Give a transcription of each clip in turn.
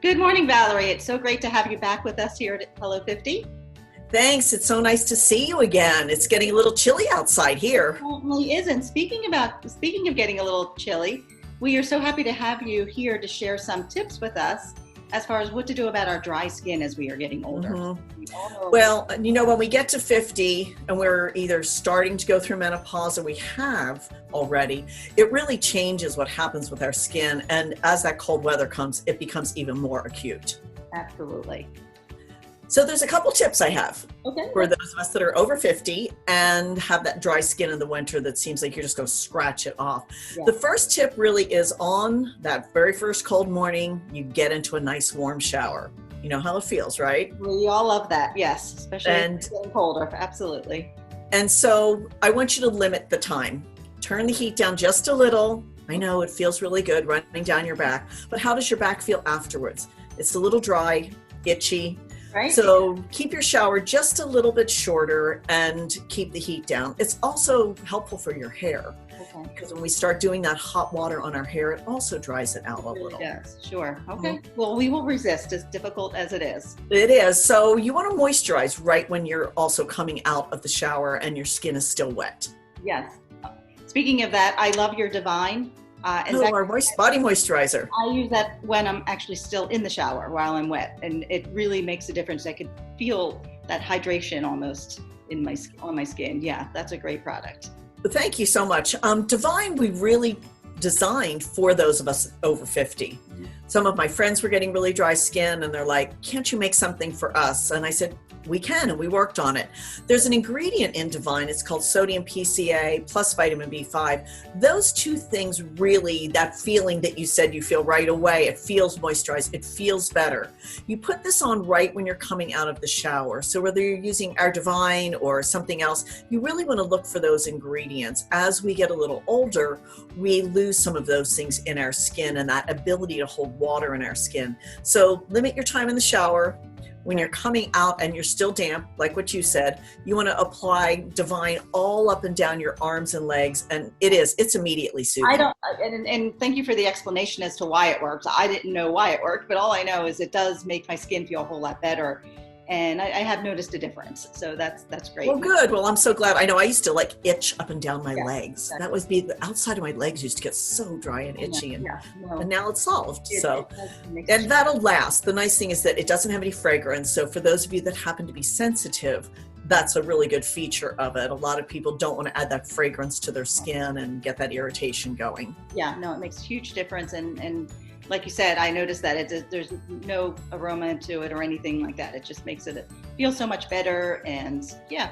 Good morning, Valerie. It's so great to have you back with us here at Hello 50. Thanks. It's so nice to see you again. It's getting a little chilly outside here. It really isn't. Speaking of getting a little chilly, we are so happy to have you here to share some tips with us as far as what to do about our dry skin as we are getting older. Well, when we get to 50 and we're either starting to go through menopause or we have already, it really changes what happens with our skin. And as that cold weather comes, it becomes even more acute. Absolutely. So there's a couple tips I have Okay. for those of us that are over 50 and have that dry skin in the winter that seems like you're just going to scratch it off. Yeah. The first tip really is on that very first cold morning, you get into a nice warm shower. You know how it feels, right? We all love that, yes, especially And- as it's getting colder. Absolutely. And so I want you to limit the time. Turn the heat down just a little. I know it feels really good running down your back, but how does your back feel afterwards? It's a little dry, itchy. Right? So keep your shower just a little bit shorter and keep the heat down. It's also helpful for your hair Okay. because when we start doing that hot water on our hair, it also dries it out a little. Yes, sure. Okay. Well, we will resist, as difficult as it is. It is. So you want to moisturize right when you're also coming out of the shower and your skin is still wet. Yes. Speaking of that, I love your Divine. In fact, Our body moisturizer. I use that when I'm actually still in the shower while I'm wet, and it really makes a difference. I could feel that hydration almost on my skin. Yeah, that's a great product. Thank you so much. Divine, we really designed for those of us over 50. Some of my friends were getting really dry skin and they're like, can't you make something for us? And I said, we can, and we worked on it. There's an ingredient in Divine. It's called sodium PCA plus vitamin B5. Those two things really, that feeling that you said you feel right away, it feels moisturized, it feels better. You put this on right when you're coming out of the shower. So whether you're using our Divine or something else, you really want to look for those ingredients. As we get a little older, we lose some of those things in our skin and that ability to hold water in our skin. So limit your time in the shower. When you're coming out and you're still damp, like what you said, you want to apply Divine all up and down your arms and legs, and it's immediately soothing. And thank you for the explanation as to why it works. I didn't know why it worked, but all I know is it does make my skin feel a whole lot better. And I have noticed a difference. So that's great. Well, good. Well, I'm so glad. I know I used to itch up and down my legs. Exactly. That would be the outside of my legs used to get so dry and itchy, and now it's solved. And that'll last. The nice thing is that it doesn't have any fragrance. So for those of you that happen to be sensitive, that's a really good feature of it. A lot of people don't want to add that fragrance to their skin and get that irritation going. Yeah, no, it makes a huge difference. And like you said, I noticed that there's no aroma to it or anything like that. It just makes it feel so much better and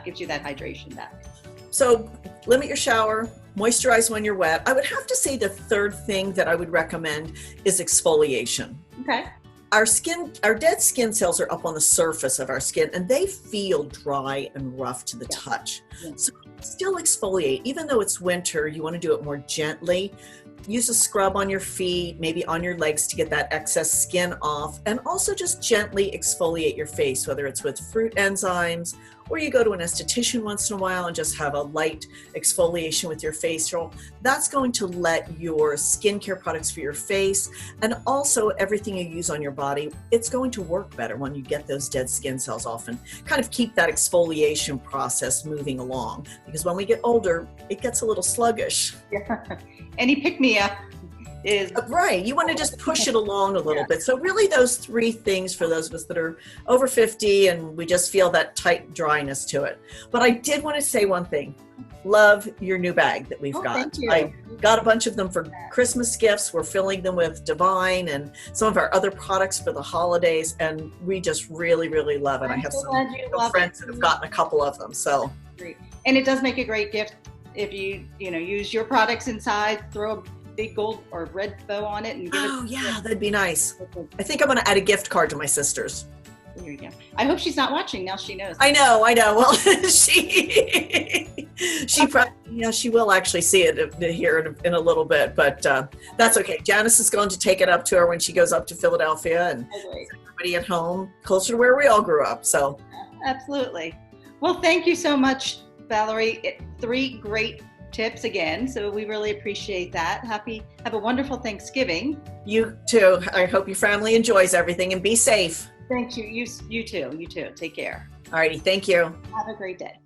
gives you that hydration back. So limit your shower, moisturize when you're wet. I would have to say the third thing that I would recommend is exfoliation. Okay. Our dead skin cells are up on the surface of our skin and they feel dry and rough to the touch. Yeah. So still exfoliate. Even though it's winter, you want to do it more gently. Use a scrub on your feet, maybe on your legs to get that excess skin off, and also just gently exfoliate your face, whether it's with fruit enzymes or you go to an esthetician once in a while and just have a light exfoliation with your facial. That's going to let your skincare products for your face and also everything you use on your body, it's going to work better when you get those dead skin cells off and kind of keep that exfoliation process moving along. Because when we get older, it gets a little sluggish. Yeah. Any pick-me-up is right. You want to just push it along a little bit. So really those three things for those of us that are over 50 and we just feel that tight dryness to it. But I did want to say one thing. Love your new bag that we've got. Thank you. I got a bunch of them for Christmas gifts. We're filling them with Divine and some of our other products for the holidays. And we just really, really love it. I have some friends that have gotten a couple of them. So great. And it does make a great gift if you use your products inside, throw a big gold or red bow on it and give it. That'd be nice. I think I'm going to add a gift card to my sister's. There you go. I hope she's not watching. Now she knows. I know. Well, she probably, she will actually see it here in a little bit, but that's okay. Janice is going to take it up to her when she goes up to Philadelphia and everybody at home, closer to where we all grew up. So absolutely. Well, thank you so much, Valerie. 3 great tips again. So we really appreciate that. Have a wonderful Thanksgiving. You too. I hope your family enjoys everything and be safe. Thank you. You too. You too. Take care. All righty. Thank you. Have a great day.